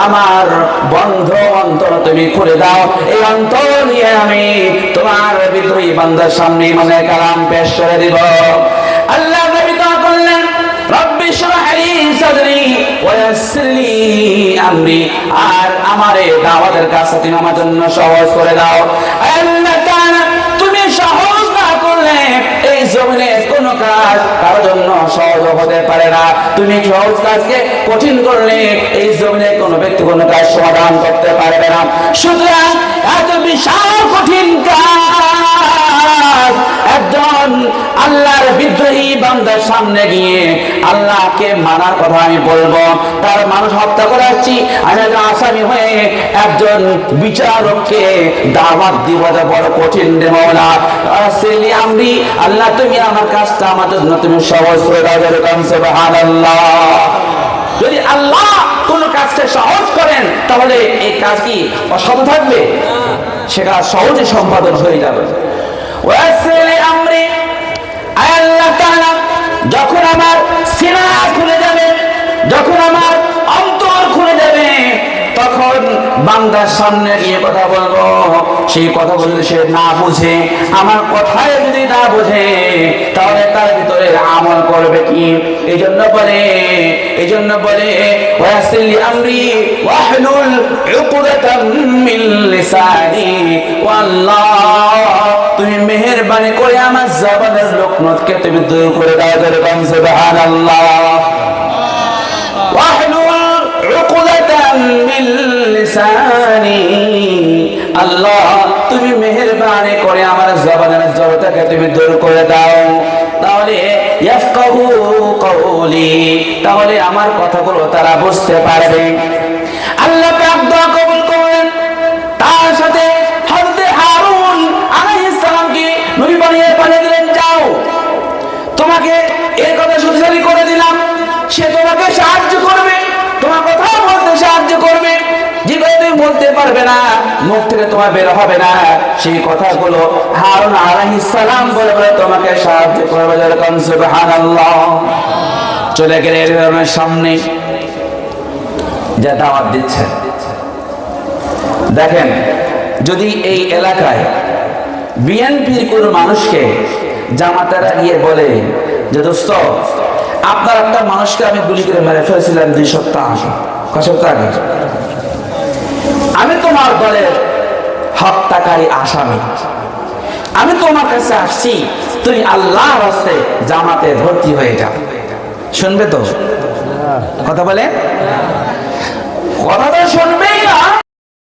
আমার বন্ধ অন্তর তুমি খুলে দাও। এই অন্তর নিয়ে আমি তোমার বিদ্রোহী বান্দার সামনে মানে কালাম পেশ করে দিব। আল্লাহ নবী দোয়া করলেন, রব্বি শরহ লি সাদরি ওয়া ইয়াসসির লি আমরি। আর আমার এই দাওয়াতের কাজটা তুমি আমার জন্য সহজ করে দাও। আল্লাহ তাআলা তুমি সহজ না করলে এই জমিনে কোনো কাজ কারোর জন্য সহজ হতে পারে না। তুমি সহজ কাজকে কঠিন করলে এই জমিনে কোনো ব্যক্তি কোনো কাজ সমাধান করতে পারবে না। সুতরাং এত বিশাল কঠিন কাজ একজন আল্লাহর বিদ্রোহী বান্দার সামনে গিয়ে আল্লাহকে মানার কথা আমি বলবো, তার মানুষ হত্যা করাচ্ছি, আমি একজন আসামি হয়ে একজন বিচারককে দাওয়াত দিব, বড় কঠিন রে মাওলা। আসলি আমরি, আল্লাহ তুমি আমার কাজটা আমার জন্য তুমি সহজ করে দাও। সুবহানাল্লাহ। যদি আল্লাহ কোন কাজকে সহজ করেন তাহলে এই কাজ কি অসহজ থাকবে? সেটা সহজে সম্পাদন হয়ে যাবে। ওয়াসলি আমরি, আল্লাহ তাআলা যখন আমার সিনা খুলে যাবে, যখন আমার অন্তর খুলে যাবে, তখন বান্দার সামনে গিয়ে কথা বলবো। সেই কথা বলতে সে না বুঝে, আমার কথায় যদি না বুঝে, তাহলে তার ভিতরে আমল করবে কি? এই জন্য বলে ওয়াসলি আমরি ওয়াহলুল উকদাতাম মিন লিসানি, আল্লাহ তুমি মেহেরবানি করে আমার জবানের লোকনতকে তুমি দূর করে দাও। সুবহানাল্লাহ। ওয়াহলুল উকদাতাম মিন লিসানি, আল্লাহ তুমি মেহেরবানি করে আমার জবানের জড়তাকে তুমি দূর করে দাও। তাহলে ইয়াফকাহু কওলি, তাহলে আমার কথাগুলো তারা বুঝতে পারবে। আল্লাহ পাক দোয়া কবুল করেন। তার সাথে হযরত হারুন আলাইহিস সালামকে নবী বানিয়ে দিলেন, যাও তোমাকে এই কথা সুশালি করে দিলাম, সে তোমাকে সাহায্য করবে, তোমার কথা বলতে সাহায্য করবে। যে কথা তুমি বলতে পারবে না, মুখ থেকে তোমার বের হবে না, সেই কথাগুলো হারুন আলাইহিস সালাম বলে তোমাকে সাহায্য করবে। সুবহানাল্লাহ। চলে গেলেন এর সামনে, যা দাওয়াত দিচ্ছেন। দেখেন, যদি এই এলাকায় বিএনপির কোন মানুষকে জামাতারা গিয়ে বলে যে দোস্ত আপনার একটা মানুষকে আমি গুলি করে মেরে ফেলেছিলাম 2 সপ্তাহ আগে, আমি তোমার দলের হত্যাকারী আসামি, আমি তোমার কাছে আসছি, তুমি আল্লাহর রাস্তায় জামাতে ভর্তি হয়ে যাও, শুনবে তো কথা বলে?